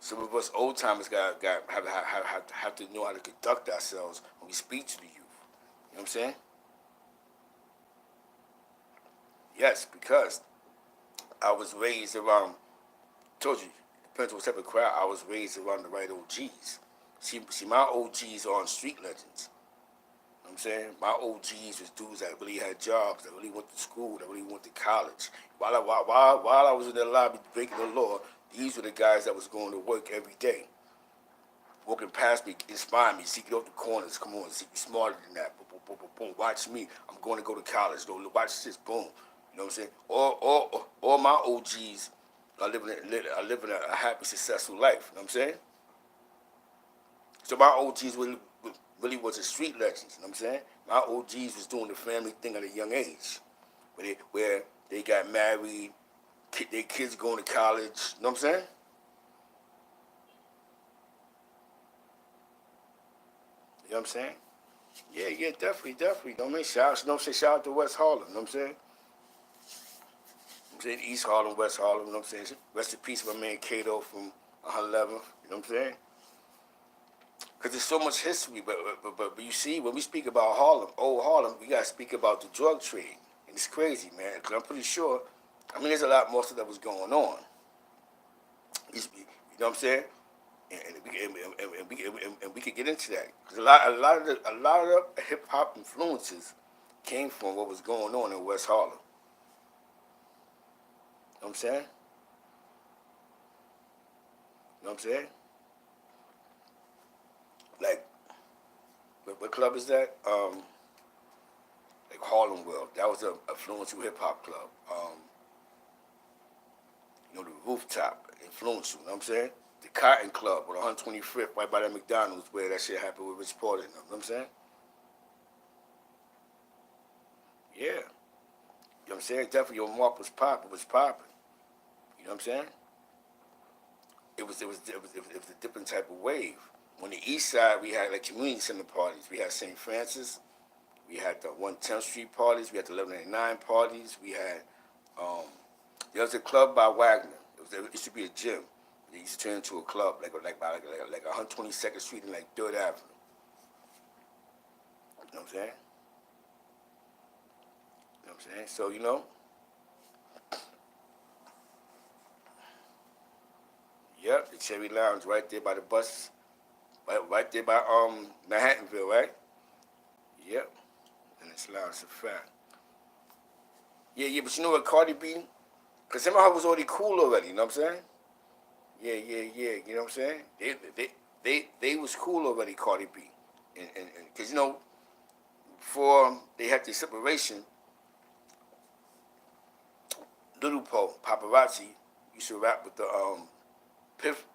some of us old timers have to know how to conduct ourselves when we speak to the youth. You know what I'm saying? Yes, because I was raised around. Told you, depends on what type of crowd. I was raised around the right OGs. See, my OGs are on street legends. You know what I'm saying? My OGs was dudes that really had jobs, that really went to school, that really went to college. While I was in the lobby breaking the law, these were the guys that was going to work every day. Walking past me, inspiring me, see, get off the corners, come on, see, you smarter than that. Boom, boom, boom, boom, boom. Watch me. I'm going to go to college. Go watch this, boom. You know what I'm saying? All my OGs are living a happy, successful life. You know what I'm saying? So my OGs really was a street legends. You know what I'm saying? My OGs was doing the family thing at a young age, where they got married, their kids going to college. You know what I'm saying? You know what I'm saying? Yeah, definitely. Don't make shout out to West Harlem. You know what I'm saying? I'm saying East Harlem, West Harlem. You know what I'm saying? Rest in peace, my man Cato from 111th. You know what I'm saying? Because there's so much history, but you see, when we speak about Harlem, old Harlem, we gotta speak about the drug trade, and it's crazy, man. Because I'm pretty sure, there's a lot more stuff that was going on. You know what I'm saying? And we could get into that because a lot of hip hop influences came from what was going on in West Harlem. You know what I'm saying? You know what I'm saying? Like, what club is that? Like Harlem World. That was a influential hip hop club. The Rooftop, influential. You know what I'm saying? The Cotton Club on 125th, right by that McDonald's, where that shit happened with Rich Porter. You know what I'm saying? Yeah. You know what I'm saying? Definitely your mark was popping. You know what I'm saying? It was a different type of wave. On the east side, we had like community center parties. We had St. Francis. We had the 110th Street parties. We had the 1189 parties. We had there was a club by Wagner. It used to be a gym. It used to turn into a club, like 122nd Street and like 3rd Avenue. You know what I'm saying? You know what I'm saying? So yep, the Cherry Lounge right there by the bus, right there by Manhattanville, right? Yep. And it's lounge, a fact. Yeah, but you know what, Cardi B? Because some of her was already cool already, you know what I'm saying? Yeah, you know what I'm saying? They was cool already, Cardi B. And because, before they had the separation, Little Poe, Paparazzi, used to rap with the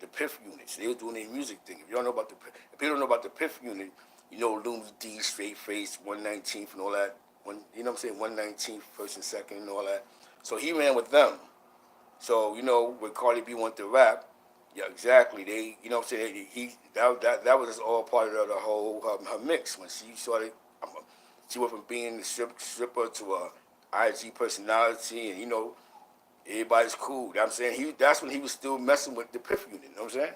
Piff units. They were doing their music thing. If you don't know about if you don't know about the Piff unit, Loomis D, Straight Face, 119th and all that. You know what I'm saying? 119th, first and second and all that. So he ran with them. So, when Cardi B wanted to rap, Yeah, exactly. They, you know what I'm saying? That was just all part of the whole her mix when she started. Um, she went from being a stripper to a IG personality, and everybody's cool. You know what I'm saying that's when he was still messing with the Piff Unit. You know what I'm saying?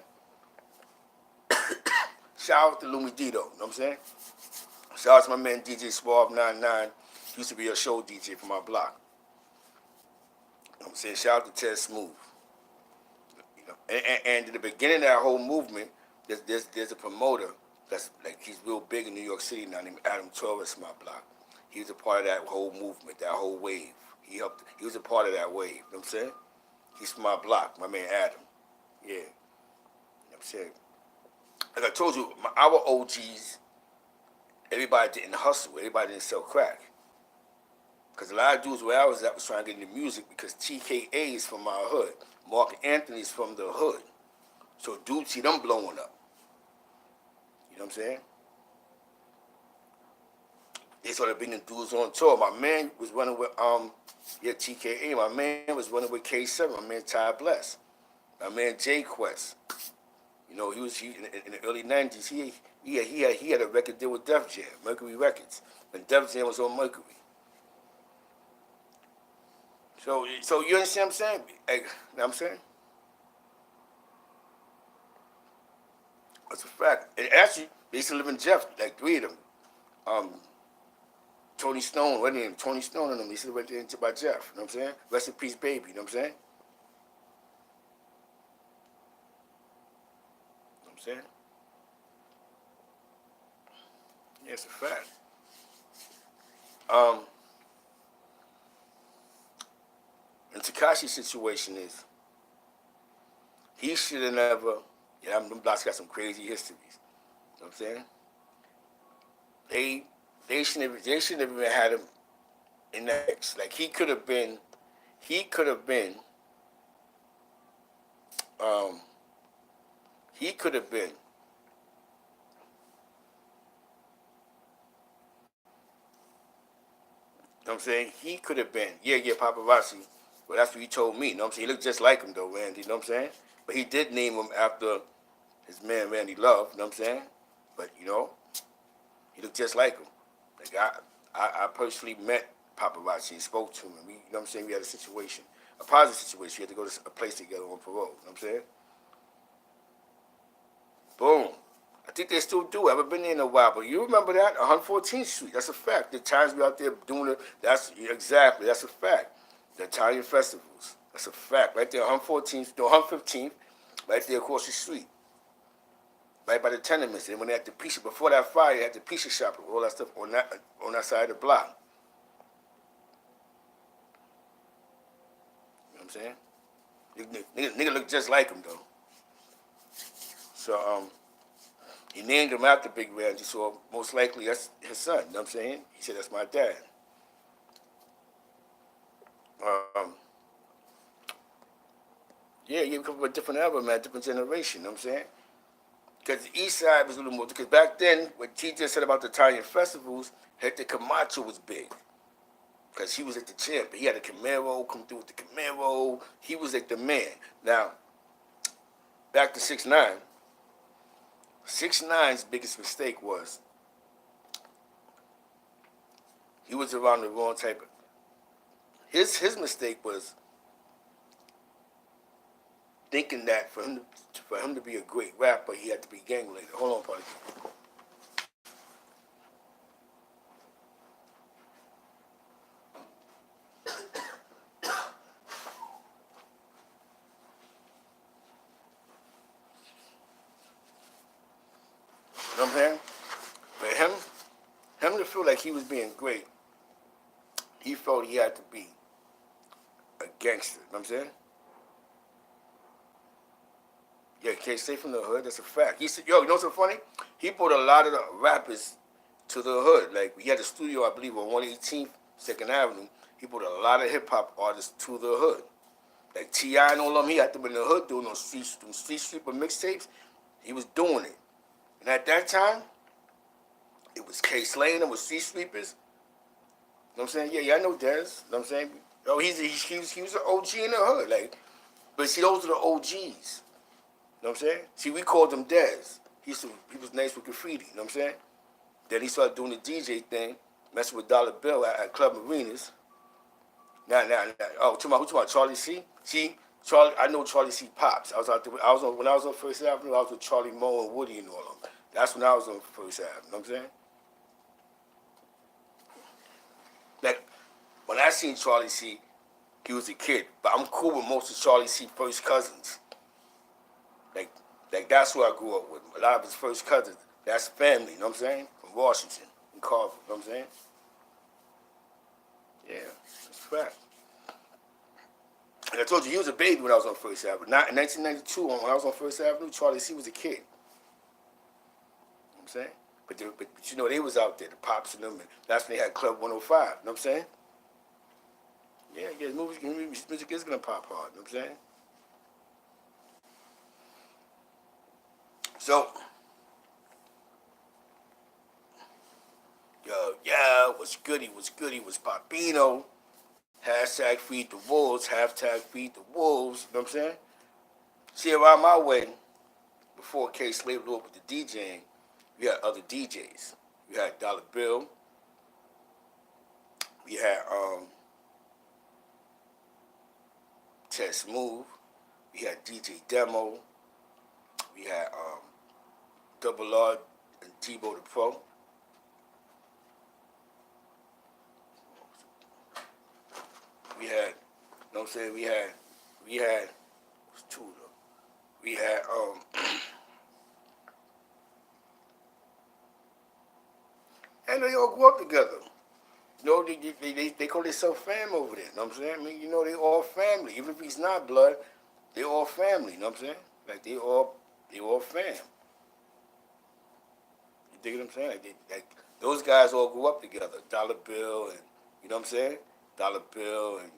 Shout out to Lumi D though. You know what I'm saying? Shout out to my man DJ Suave 99. He used to be a show DJ for my block. You know what I'm saying? Shout out to Ted Smooth. And in the beginning of that whole movement, there's a promoter that's like he's real big in New York City now named Adam Torres, my block. He was a part of that whole movement, that whole wave. He helped. He was a part of that wave. You know what I'm saying? He's from my block, my man Adam. Yeah. You know what I'm saying? Like I told you, our OGs, everybody didn't hustle. Everybody didn't sell crack. Because a lot of dudes where I was at was trying to get into music because TKA is from our hood. Mark Anthony's from the hood. So dudes see them blowing up. You know what I'm saying? They started bringing dudes on tour. My man was running with TKA. My man was running with K7. My man Ty Bless. My man J Quest. He was in the early '90s. He had a record deal with Def Jam, Mercury Records, and Def Jam was on Mercury. So you understand what I'm saying? Hey, you know what I'm saying? That's a fact. And actually, they used to live in Jeff, like three of them. Tony Stone, what name? Tony Stone and them. They used to live right there by Jeff. You know what I'm saying? Rest in peace, baby. You know what I'm saying? You know what I'm saying? Yeah, it's a fact. And Tekashi's situation is, he should have never. Yeah, them blocks got some crazy histories. You know what I'm saying? They shouldn't have even had him in that mix. Like he could have been, he could have been, um, he could have been. You know what I'm saying? He could have been, paparazzi. Well, that's what he told me. You know what I'm saying? He looked just like him, though, Randy. You know what I'm saying? But he did name him after his man, Randy Love. You know what I'm saying? But, he looked just like him. Like, I personally met paparazzi and spoke to him. We, you know what I'm saying? We had a situation, a positive situation. We had to go to a place together on parole. You know what I'm saying? Boom. I think they still do. I haven't been there in a while, but you remember that? 114th Street. That's a fact. The times we out there doing it, that's a fact. The Italian festivals. That's a fact. Right there, 114th, no, 115th, right there across the street. Right by the tenements. And when they had the pizza, before that fire, they had the pizza shop and all that stuff on that side of the block. You know what I'm saying? Nigga look just like him, though. So, he named him after Big Randy, so most likely that's his son. You know what I'm saying? He said, that's my dad. You come from a different era, man, different generation. You know what I'm saying? Because the East Side was a little more, because back then, what TJ said about the Italian festivals, Hector Camacho was big. Because he was like the champ. He had a Camaro, come through with the Camaro. He was like the man. Now, back to 6ix9ine. 6ix9ine's biggest mistake was he was around the wrong type of. His mistake was thinking that for him to be a great rapper, he had to be gang related. Hold on, buddy. You know what I'm saying? For him to feel like he was being great, he felt he had to be a gangster. You know what I'm saying? Yeah, can't stay from the hood. That's a fact. He said, yo, you know what's so funny? He brought a lot of the rappers to the hood. Like, we had a studio, I believe, on 118th, 2nd Avenue. He brought a lot of hip-hop artists to the hood. Like T.I. and all of them, he had them in the hood doing those street sweeper mixtapes. He was doing it. And at that time, it was K Slane and with Street Sweepers. You know what I'm saying? Yeah, I know Dez. You know what I'm saying? Oh, he was an OG in the hood. Like, but see, those are the OGs. know what I'm saying? See, we called him Dez. He was nice with graffiti, you know what I'm saying? Then he started doing the DJ thing, messing with Dollar Bill at Club Arenas. Now. Oh, who talking about Charlie C? See, Charlie, I know Charlie C. Pops. When I was on First Avenue, I was with Charlie Moe and Woody and all of them. That's when I was on First Avenue, you know what I'm saying? Like, when I seen Charlie C., he was a kid. But I'm cool with most of Charlie C. first cousins. Like that's who I grew up with. A lot of his first cousins. That's family, you know what I'm saying? From Washington and Carver, you know what I'm saying? Yeah, that's a fact. And I told you, he was a baby when I was on First Avenue. Not in 1992, when I was on First Avenue, Charlie C. was a kid. You know what I'm saying? But you know, they was out there, the Pops and them. And that's when they had Club 105, you know what I'm saying? Yeah, music is going to pop hard, you know what I'm saying? So, what's goody, was Papino. Hashtag Feed the Wolves, hashtag Feed the Wolves, you know what I'm saying? See, around my way, before K labeled up with the DJing, we had other DJs. We had Dollar Bill. We had Ted Smooth. We had DJ Demo. We had Double R and Tebow the Pro. We had, you know what I'm saying? We had, what's two of them? We had, and they all grew up together. You know, they call themselves fam over there, you know what I'm saying? I mean, you know, they all family. Even if he's not blood, they all family, you know what I'm saying? Like, they all fam. You dig what I'm saying? Like those guys all grew up together. Dollar Bill and, you know what I'm saying? Dollar Bill and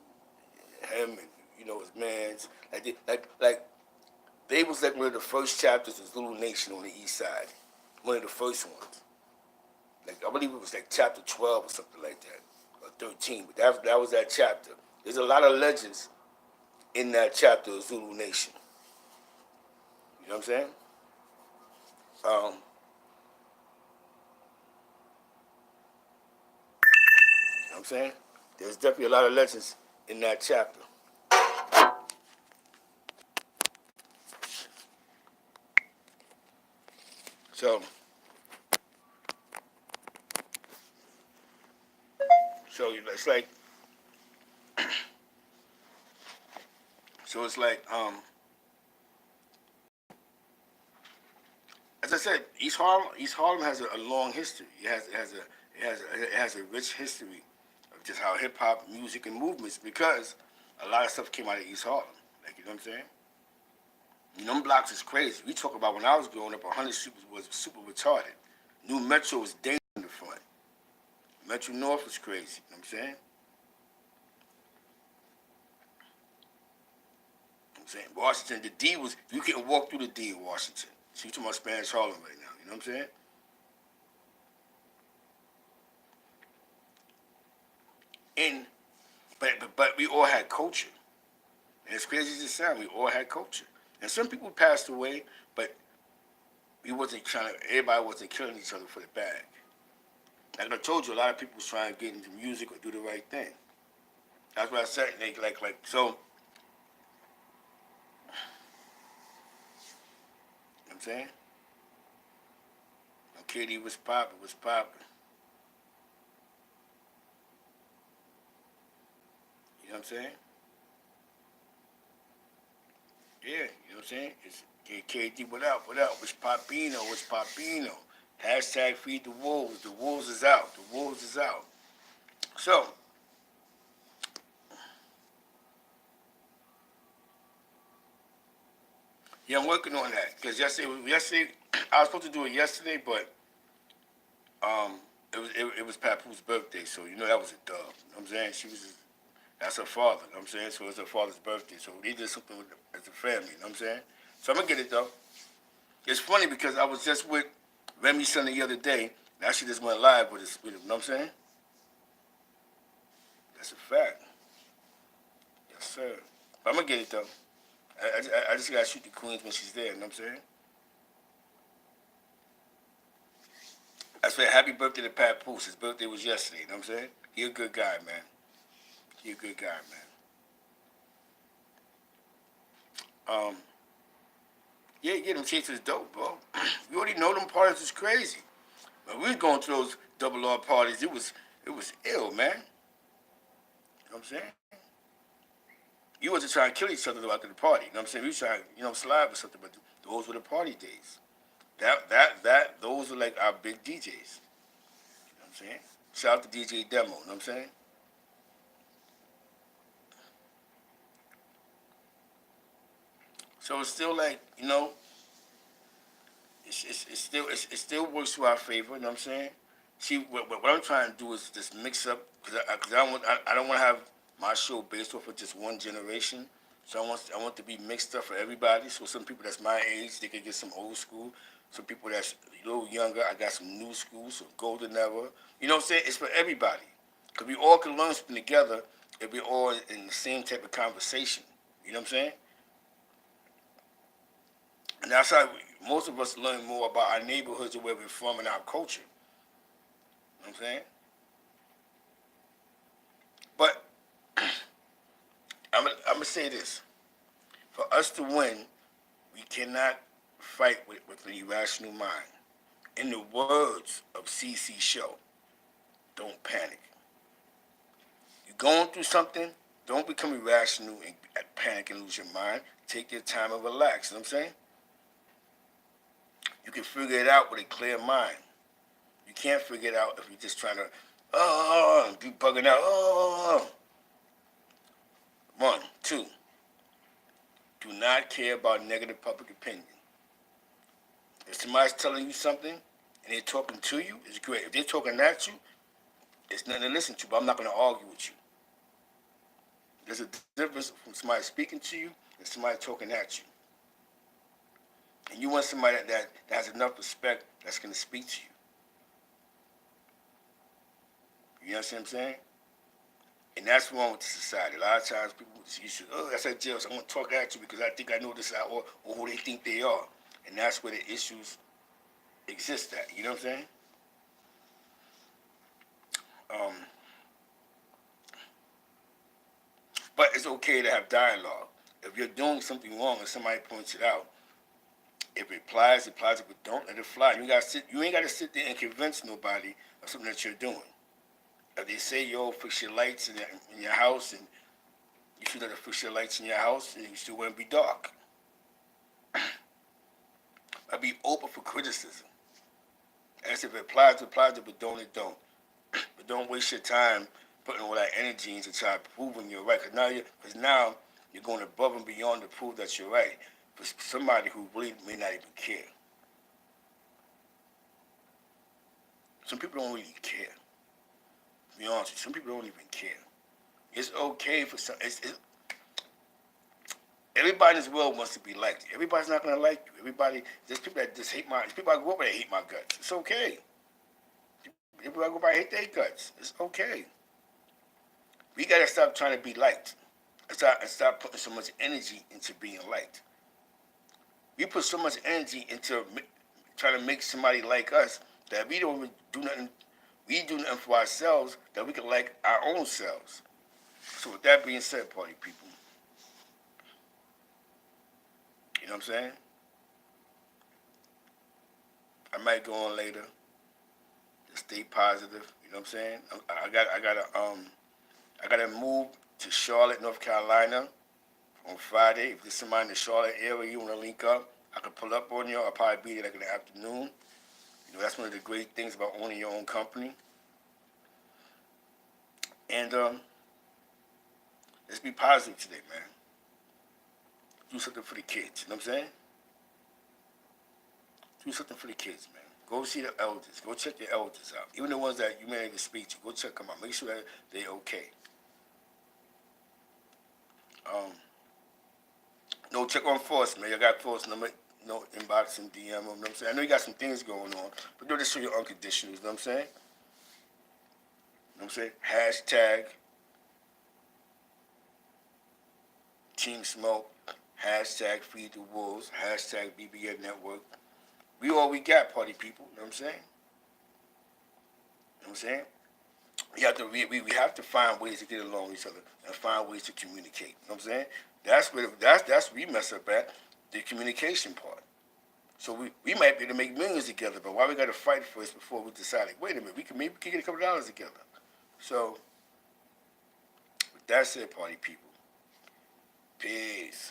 him and, you know, his mans. Like they was like one of the first chapters of Zulu Nation on the east side. One of the first ones. Like, I believe it was like chapter 12 or something like that. Or 13. But that was that chapter. There's a lot of legends in that chapter of Zulu Nation. You know what I'm saying? You know what I'm saying? There's definitely a lot of legends in that chapter. So it's like, as I said, East Harlem has a long history. It has a rich history of just how hip hop, music, and movements, because a lot of stuff came out of East Harlem. Like, you know what I'm saying? And them blocks is crazy. We talk about when I was growing up, 100 was super retarded. New Metro was dangerous in the front. Metro North was crazy. You know what I'm saying? Washington, the D was, you couldn't walk through the D in Washington. So you're talking about Spanish Harlem right now, you know what I'm saying? And, but we all had culture. And as crazy as it sounds, we all had culture. And some people passed away, but everybody wasn't killing each other for the bag. Like I told you, a lot of people was trying to get into music or do the right thing. That's what I said. So, you know what I'm saying? When KD was popping. You know what I'm saying? Yeah, you know what I'm saying? It's KD, what up? What's Popino? Hashtag Feed the Wolves. The Wolves is out. So, yeah, I'm working on that. Because yesterday, I was supposed to do it yesterday, but it was Papoose' birthday, so you know that was a dub. You know what I'm saying? That's her father, you know what I'm saying? So it's her father's birthday. So they did something as a family, you know what I'm saying? So I'm going to get it, though. It's funny because I was just with Remy's son the other day, and I actually just went live with him, you know what I'm saying? That's a fact. Yes, sir. But I'm going to get it, though. I just gotta shoot the queens when she's there. You know what I'm saying? I said happy birthday to Pat Poose. His birthday was yesterday. You know what I'm saying? He a good guy, man. He a good guy, man. Yeah, them chicks is dope, bro. You already know them parties is crazy. When we was going to those double R parties, it was ill, man. You know what I'm saying? You wasn't trying to kill each other after the party. You know what I'm saying? We was trying, slide or something, but those were the party days. Those were like our big DJs. You know what I'm saying? Shout out to DJ Demo. You know what I'm saying? So it's still like, it still works to our favor. You know what I'm saying? See, what I'm trying to do is just mix up because I don't want to have my show based off of just one generation. So I want to be mixed up for everybody. So some people that's my age, they can get some old school. Some people that's a little younger, I got some new school, some golden era. You know what I'm saying? It's for everybody because we all can learn something together if we're all in the same type of conversation. You know what I'm saying? And that's how most of us learn more about our neighborhoods and where we're from and our culture. You know what I'm saying? But I'm going to say this. For us to win, we cannot fight with an irrational mind. In the words of CC Show, don't panic. You're going through something, don't become irrational and panic and lose your mind. Take your time and relax. You know what I'm saying? You can figure it out with a clear mind. You can't figure it out if you're just trying to, be bugging out. One, two, do not care about negative public opinion. If somebody's telling you something and they're talking to you, it's great. If they're talking at you, it's nothing to listen to, but I'm not going to argue with you. There's a difference from somebody speaking to you and somebody talking at you. And you want somebody that has enough respect that's going to speak to you. You understand what I'm saying? And that's wrong with the society. A lot of times people, you should, that's at jail, so I'm going to talk at you because I think I know this or who they think they are. And that's where the issues exist at. You know what I'm saying? But it's okay to have dialogue. If you're doing something wrong and somebody points it out, if it applies, it applies. If it don't, let it fly. You ain't got to sit there and convince nobody of something that you're doing. If they say, yo, fix your lights in your house, and you should have to fix your lights in your house, and you still want to be dark. I'd be open for criticism. As if it applies, it applies. If it don't, it don't. But don't waste your time putting all that energy into trying to proving you're right. Because now you're going above and beyond to prove that you're right. For somebody who really may not even care. Some people don't really care. To be honest with you, some people don't even care. It's okay for some. Everybody in this world wants to be liked. Everybody's not gonna like you. There's people that just hate people I grew up with that hate my guts. It's okay. People I grew up with hate their guts. It's okay. We gotta stop trying to be liked. And stop putting so much energy into being liked. We put so much energy into trying to make somebody like us that we don't even do nothing. We do nothing for ourselves that we can like our own selves. So with that being said, party people, you know what I'm saying? I might go on later. Just stay positive. You know what I'm saying? I gotta move to Charlotte, North Carolina on Friday. If there's somebody in the Charlotte area you wanna link up, I can pull up on you. I'll probably be there like in the afternoon. That's one of the great things about owning your own company. And let's be positive today, man. Do something for the kids. You know what I'm saying? Do something for the kids, man. Go see the elders. Go check your elders out. Even the ones that you may not even speak to, go check them out. Make sure that they're okay. No, check on Force, man. I got Force number, inbox and DM them. You know what I'm saying? I know you got some things going on, but do this for your unconditionals. You know what I'm saying? You know what I'm saying? Hashtag Team Smoke. Hashtag Feed the Wolves. Hashtag BBN Network. We all we got, party people. You know what I'm saying? You know what I'm saying? We have to find ways to get along with each other and find ways to communicate. You know what I'm saying? That's where we mess up at, the communication part. So we might be able to make millions together, but why we got to fight first before we decide? Like, wait a minute, maybe we can get a couple dollars together. So with that said, party people, peace.